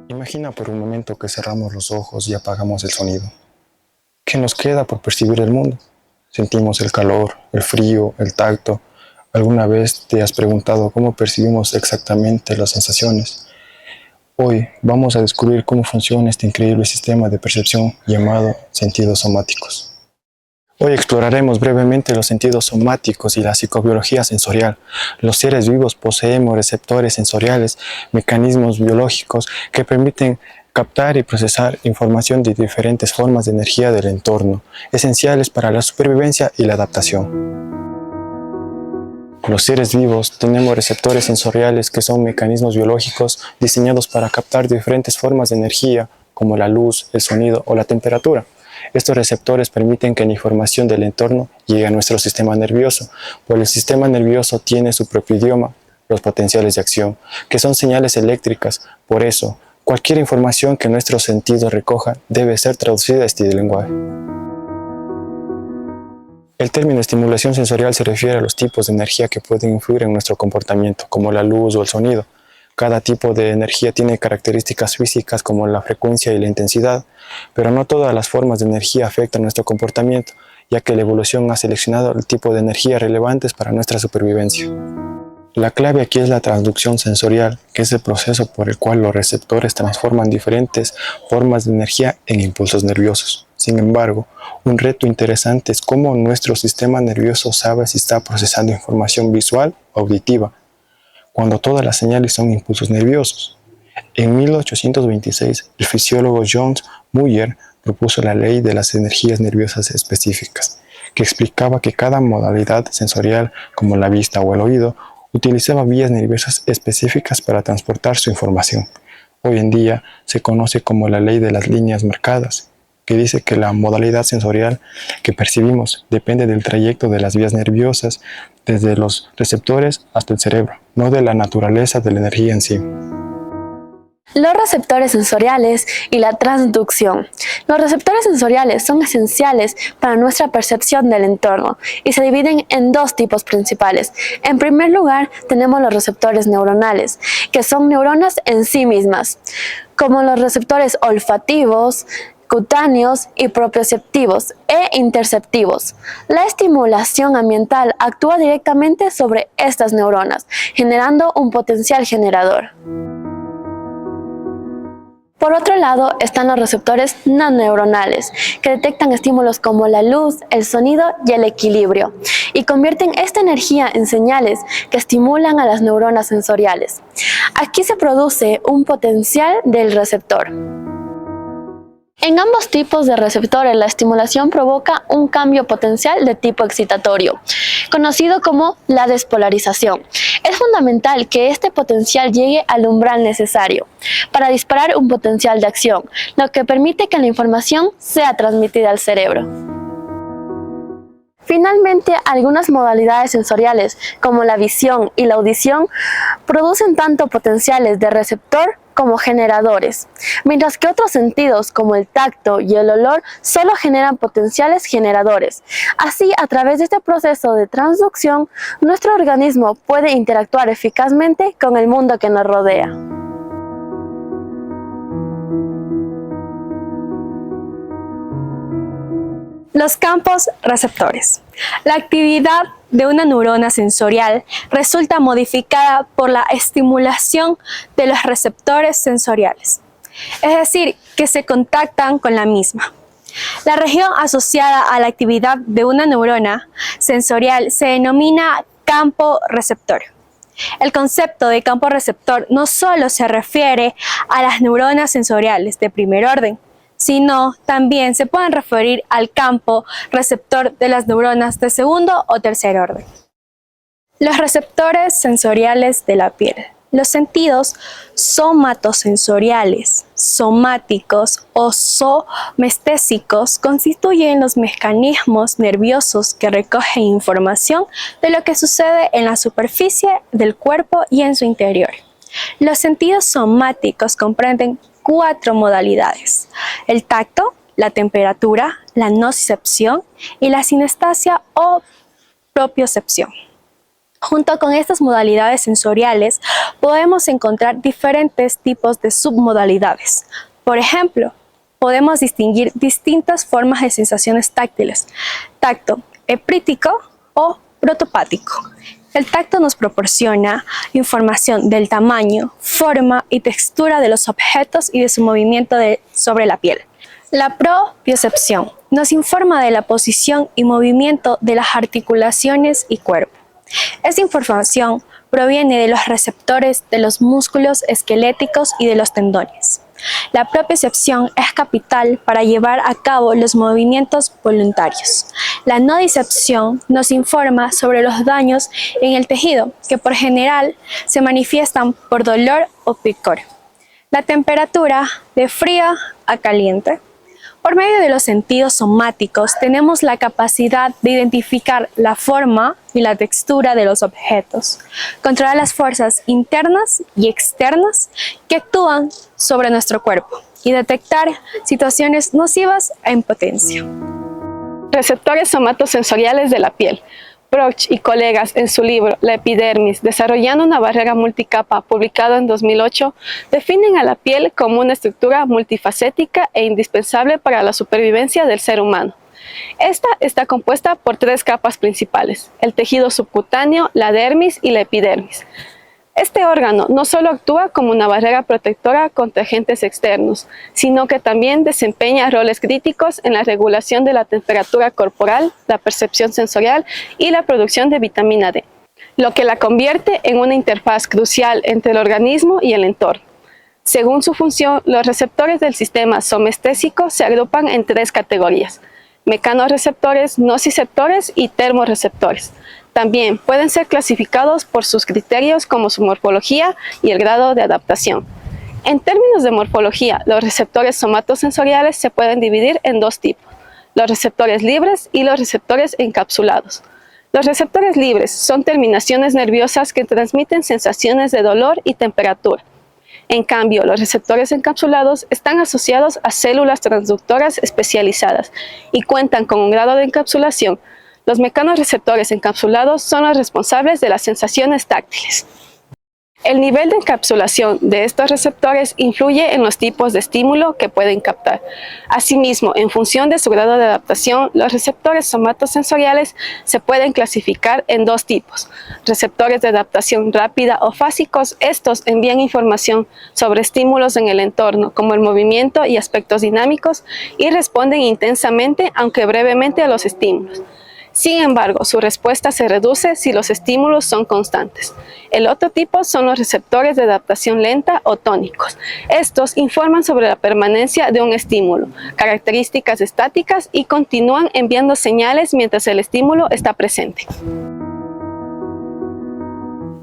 Imagina por un momento que cerramos los ojos y apagamos el sonido. ¿Qué nos queda por percibir el mundo? Sentimos el calor, el frío, el tacto. ¿Alguna vez te has preguntado cómo percibimos exactamente las sensaciones? Hoy vamos a descubrir cómo funciona este increíble sistema de percepción llamado sentidos somáticos. Hoy exploraremos brevemente los sentidos somáticos y la psicobiología sensorial. Los seres vivos poseemos receptores sensoriales, mecanismos biológicos que permiten captar y procesar información de diferentes formas de energía del entorno, esenciales para la supervivencia y la adaptación. Los seres vivos tenemos receptores sensoriales que son mecanismos biológicos diseñados para captar diferentes formas de energía, como la luz, el sonido o la temperatura. Estos receptores permiten que la información del entorno llegue a nuestro sistema nervioso, pues el sistema nervioso tiene su propio idioma, los potenciales de acción, que son señales eléctricas. Por eso, cualquier información que nuestros sentidos recojan debe ser traducida a este lenguaje. El término estimulación sensorial se refiere a los tipos de energía que pueden influir en nuestro comportamiento, como la luz o el sonido. Cada tipo de energía tiene características físicas como la frecuencia y la intensidad, pero no todas las formas de energía afectan nuestro comportamiento, ya que la evolución ha seleccionado el tipo de energía relevantes para nuestra supervivencia. La clave aquí es la transducción sensorial, que es el proceso por el cual los receptores transforman diferentes formas de energía en impulsos nerviosos. Sin embargo, un reto interesante es cómo nuestro sistema nervioso sabe si está procesando información visual o auditiva, cuando todas las señales son impulsos nerviosos. En 1826, el fisiólogo John Muir propuso la ley de las energías nerviosas específicas, que explicaba que cada modalidad sensorial, como la vista o el oído, utilizaba vías nerviosas específicas para transportar su información. Hoy en día se conoce como la ley de las líneas marcadas, que dice que la modalidad sensorial que percibimos depende del trayecto de las vías nerviosas desde los receptores hasta el cerebro, no de la naturaleza de la energía en sí. Los receptores sensoriales y la transducción. Los receptores sensoriales son esenciales para nuestra percepción del entorno y se dividen en dos tipos principales. En primer lugar, tenemos los receptores neuronales, que son neuronas en sí mismas, como los receptores olfativos, cutáneos y propioceptivos e interceptivos. La estimulación ambiental actúa directamente sobre estas neuronas, generando un potencial generador. Por otro lado, están los receptores no neuronales, que detectan estímulos como la luz, el sonido y el equilibrio, y convierten esta energía en señales que estimulan a las neuronas sensoriales. Aquí se produce un potencial del receptor. En ambos tipos de receptores, la estimulación provoca un cambio potencial de tipo excitatorio, conocido como la despolarización. Es fundamental que este potencial llegue al umbral necesario para disparar un potencial de acción, lo que permite que la información sea transmitida al cerebro. Finalmente, algunas modalidades sensoriales, como la visión y la audición, producen tanto potenciales de receptor como generadores, mientras que otros sentidos, como el tacto y el olor, solo generan potenciales generadores. Así, a través de este proceso de transducción, nuestro organismo puede interactuar eficazmente con el mundo que nos rodea. Los campos receptores. La actividad de una neurona sensorial resulta modificada por la estimulación de los receptores sensoriales, es decir, que se contactan con la misma. La región asociada a la actividad de una neurona sensorial se denomina campo receptor. El concepto de campo receptor no solo se refiere a las neuronas sensoriales de primer orden, sino también se pueden referir al campo receptor de las neuronas de segundo o tercer orden. Los receptores sensoriales de la piel. Los sentidos somatosensoriales, somáticos o somestésicos constituyen los mecanismos nerviosos que recogen información de lo que sucede en la superficie del cuerpo y en su interior. Los sentidos somáticos comprenden 4 modalidades: el tacto, la temperatura, la nocicepción y la sinestesia o propiocepción. Junto con estas modalidades sensoriales, podemos encontrar diferentes tipos de submodalidades. Por ejemplo, podemos distinguir distintas formas de sensaciones táctiles: tacto eprítico o protopático. El tacto nos proporciona información del tamaño, forma y textura de los objetos y de su movimiento sobre la piel. La propiocepción nos informa de la posición y movimiento de las articulaciones y cuerpo. Esta información proviene de los receptores de los músculos esqueléticos y de los tendones. La propiocepción es capital para llevar a cabo los movimientos voluntarios. La nocicepción nos informa sobre los daños en el tejido, que por general se manifiestan por dolor o picor. La temperatura de frío a caliente. Por medio de los sentidos somáticos tenemos la capacidad de identificar la forma y la textura de los objetos, controlar las fuerzas internas y externas que actúan sobre nuestro cuerpo y detectar situaciones nocivas en potencia. Receptores somatosensoriales de la piel. Proch y colegas en su libro La epidermis, desarrollando una barrera multicapa, publicado en 2008, definen a la piel como una estructura multifacética e indispensable para la supervivencia del ser humano. Esta está compuesta por 3 capas principales: el tejido subcutáneo, la dermis y la epidermis. Este órgano no solo actúa como una barrera protectora contra agentes externos, sino que también desempeña roles críticos en la regulación de la temperatura corporal, la percepción sensorial y la producción de vitamina D, lo que la convierte en una interfaz crucial entre el organismo y el entorno. Según su función, los receptores del sistema somestésico se agrupan en 3 categorías: mecanorreceptores, nociceptores y termorreceptores. También pueden ser clasificados por sus criterios como su morfología y el grado de adaptación. En términos de morfología, los receptores somatosensoriales se pueden dividir en 2 tipos: los receptores libres y los receptores encapsulados. Los receptores libres son terminaciones nerviosas que transmiten sensaciones de dolor y temperatura. En cambio, los receptores encapsulados están asociados a células transductoras especializadas y cuentan con un grado de encapsulación. Los mecanorreceptores encapsulados son los responsables de las sensaciones táctiles. El nivel de encapsulación de estos receptores influye en los tipos de estímulo que pueden captar. Asimismo, en función de su grado de adaptación, los receptores somatosensoriales se pueden clasificar en 2 tipos: receptores de adaptación rápida o fásicos. Estos envían información sobre estímulos en el entorno, como el movimiento y aspectos dinámicos, y responden intensamente, aunque brevemente, a los estímulos. Sin embargo, su respuesta se reduce si los estímulos son constantes. El otro tipo son los receptores de adaptación lenta o tónicos. Estos informan sobre la permanencia de un estímulo, características estáticas, y continúan enviando señales mientras el estímulo está presente.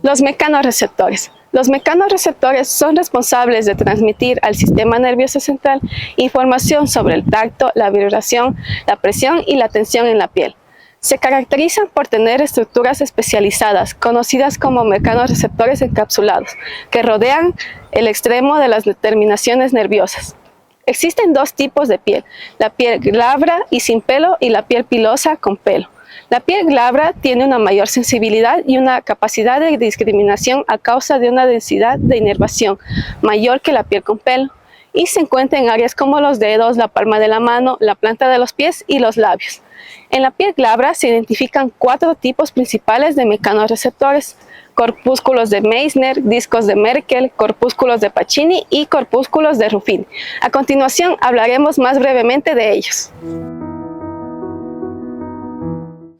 Los mecanorreceptores. Los mecanorreceptores son responsables de transmitir al sistema nervioso central información sobre el tacto, la vibración, la presión y la tensión en la piel. Se caracterizan por tener estructuras especializadas, conocidas como mecanorreceptores encapsulados, que rodean el extremo de las terminaciones nerviosas. Existen 2 tipos de piel: la piel glabra y sin pelo, y la piel pilosa con pelo. La piel glabra tiene una mayor sensibilidad y una capacidad de discriminación a causa de una densidad de inervación mayor que la piel con pelo, y se encuentra en áreas como los dedos, la palma de la mano, la planta de los pies y los labios. En la piel glabra se identifican 4 tipos principales de mecanorreceptores: corpúsculos de Meissner, discos de Merkel, corpúsculos de Pacini y corpúsculos de Ruffini. A continuación hablaremos más brevemente de ellos.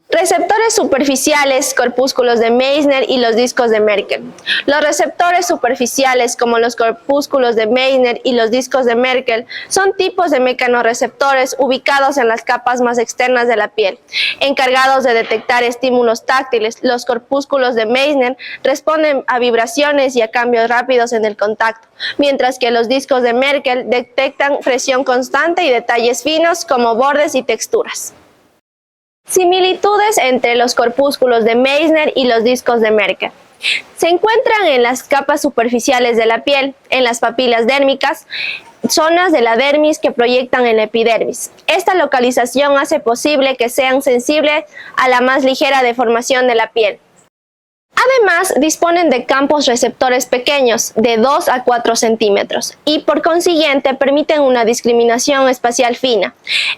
Receptores superficiales, corpúsculos de Meissner y los discos de Merkel. Los receptores superficiales, como los corpúsculos de Meissner y los discos de Merkel, son tipos de mecanorreceptores ubicados en las capas más externas de la piel, encargados de detectar estímulos táctiles. Los corpúsculos de Meissner responden a vibraciones y a cambios rápidos en el contacto, mientras que los discos de Merkel detectan presión constante y detalles finos como bordes y texturas. Similitudes entre los corpúsculos de Meissner y los discos de Merkel. Se encuentran en las capas superficiales de la piel, en las papilas dérmicas, zonas de la dermis que proyectan en la epidermis. Esta localización hace posible que sean sensibles a la más ligera deformación de la piel. Además, disponen de campos receptores pequeños, de 2 a 4 centímetros, y por consiguiente permiten una discriminación espacial fina.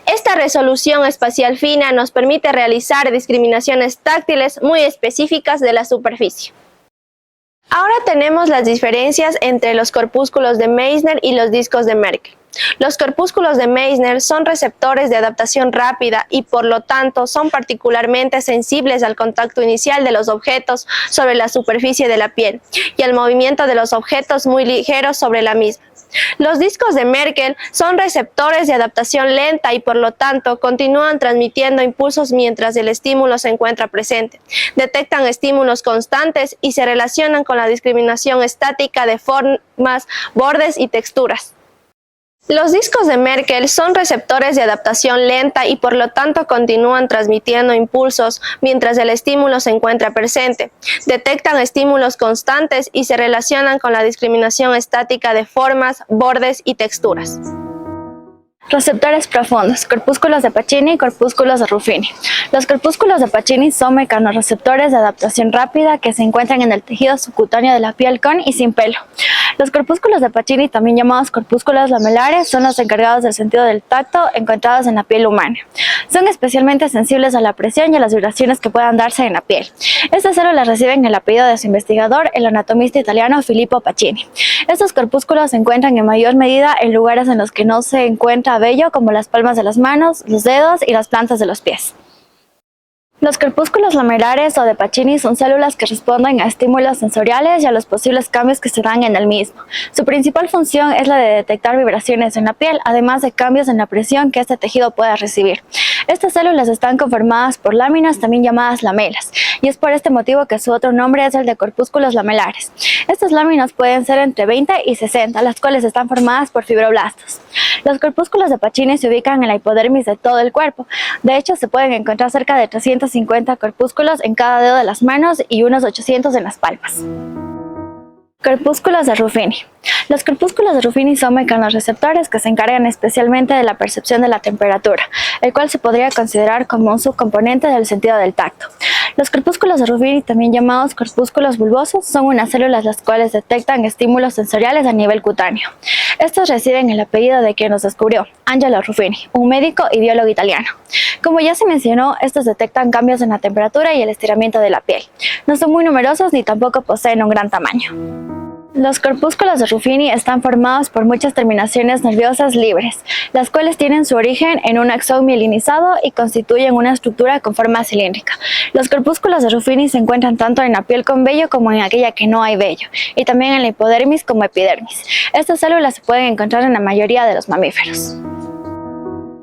Esta resolución espacial fina nos permite realizar discriminaciones táctiles muy específicas de la superficie. Ahora tenemos las diferencias entre los corpúsculos de Meissner y los discos de Merkel. Los corpúsculos de Meissner son receptores de adaptación rápida y por lo tanto son particularmente sensibles al contacto inicial de los objetos sobre la superficie de la piel y al movimiento de los objetos muy ligeros sobre la misma. Los discos de Merkel son receptores de adaptación lenta y por lo tanto continúan transmitiendo impulsos mientras el estímulo se encuentra presente. Detectan estímulos constantes y se relacionan con la discriminación estática de formas, bordes y texturas. Los discos de Merkel son receptores de adaptación lenta y por lo tanto continúan transmitiendo impulsos mientras el estímulo se encuentra presente. Detectan estímulos constantes y se relacionan con la discriminación estática de formas, bordes y texturas. Receptores profundos, corpúsculos de Pacini y corpúsculos de Ruffini. Los corpúsculos de Pacini son mecanorreceptores de adaptación rápida que se encuentran en el tejido subcutáneo de la piel con y sin pelo. Los corpúsculos de Pacini, también llamados corpúsculos lamelares, son los encargados del sentido del tacto encontrados en la piel humana. Son especialmente sensibles a la presión y a las vibraciones que puedan darse en la piel. Estas células reciben el apellido de su investigador, el anatomista italiano Filippo Pacini. Estos corpúsculos se encuentran en mayor medida en lugares en los que no se encuentra vello, como las palmas de las manos, los dedos y las plantas de los pies. Los corpúsculos lamelares o de Pacini son células que responden a estímulos sensoriales y a los posibles cambios que se dan en el mismo. Su principal función es la de detectar vibraciones en la piel, además de cambios en la presión que este tejido pueda recibir. Estas células están conformadas por láminas, también llamadas lamelas, y es por este motivo que su otro nombre es el de corpúsculos lamelares. Estas láminas pueden ser entre 20 y 60, las cuales están formadas por fibroblastos. Los corpúsculos de Pacini se ubican en la hipodermis de todo el cuerpo. De hecho, se pueden encontrar cerca de 350 corpúsculos en cada dedo de las manos y unos 800 en las palmas. Corpúsculos de Ruffini. Los corpúsculos de Ruffini son mecanorreceptores que se encargan especialmente de la percepción de la temperatura, el cual se podría considerar como un subcomponente del sentido del tacto. Los corpúsculos de Ruffini, también llamados corpúsculos bulbosos, son unas células las cuales detectan estímulos sensoriales a nivel cutáneo. Estos reciben el apellido de quien los descubrió, Angelo Ruffini, un médico y biólogo italiano. Como ya se mencionó, estos detectan cambios en la temperatura y el estiramiento de la piel. No son muy numerosos ni tampoco poseen un gran tamaño. Los corpúsculos de Ruffini están formados por muchas terminaciones nerviosas libres, las cuales tienen su origen en un axón mielinizado y constituyen una estructura con forma cilíndrica. Los corpúsculos de Ruffini se encuentran tanto en la piel con vello como en aquella que no hay vello, y también en la hipodermis como epidermis. Estas células se pueden encontrar en la mayoría de los mamíferos.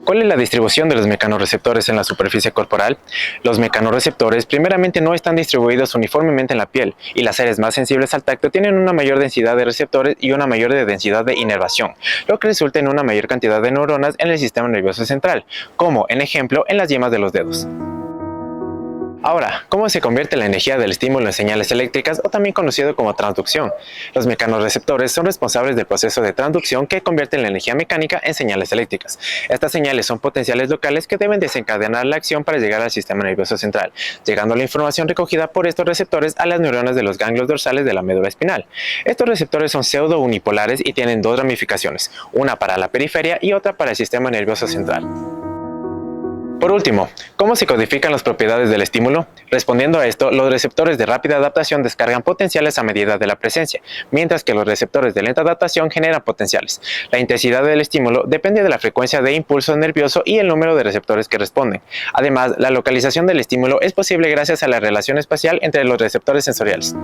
¿Cuál es la distribución de los mecanorreceptores en la superficie corporal? Los mecanorreceptores primeramente no están distribuidos uniformemente en la piel, y las áreas más sensibles al tacto tienen una mayor densidad de receptores y una mayor densidad de inervación, lo que resulta en una mayor cantidad de neuronas en el sistema nervioso central, como en ejemplo en las yemas de los dedos. Ahora, ¿cómo se convierte la energía del estímulo en señales eléctricas o también conocido como transducción? Los mecanorreceptores son responsables del proceso de transducción que convierte la energía mecánica en señales eléctricas. Estas señales son potenciales locales que deben desencadenar la acción para llegar al sistema nervioso central, llegando la información recogida por estos receptores a las neuronas de los ganglios dorsales de la médula espinal. Estos receptores son pseudo-unipolares y tienen dos ramificaciones, una para la periferia y otra para el sistema nervioso central. Por último, ¿cómo se codifican las propiedades del estímulo? Respondiendo a esto, los receptores de rápida adaptación descargan potenciales a medida de la presencia, mientras que los receptores de lenta adaptación generan potenciales. La intensidad del estímulo depende de la frecuencia de impulso nervioso y el número de receptores que responden. Además, la localización del estímulo es posible gracias a la relación espacial entre los receptores sensoriales.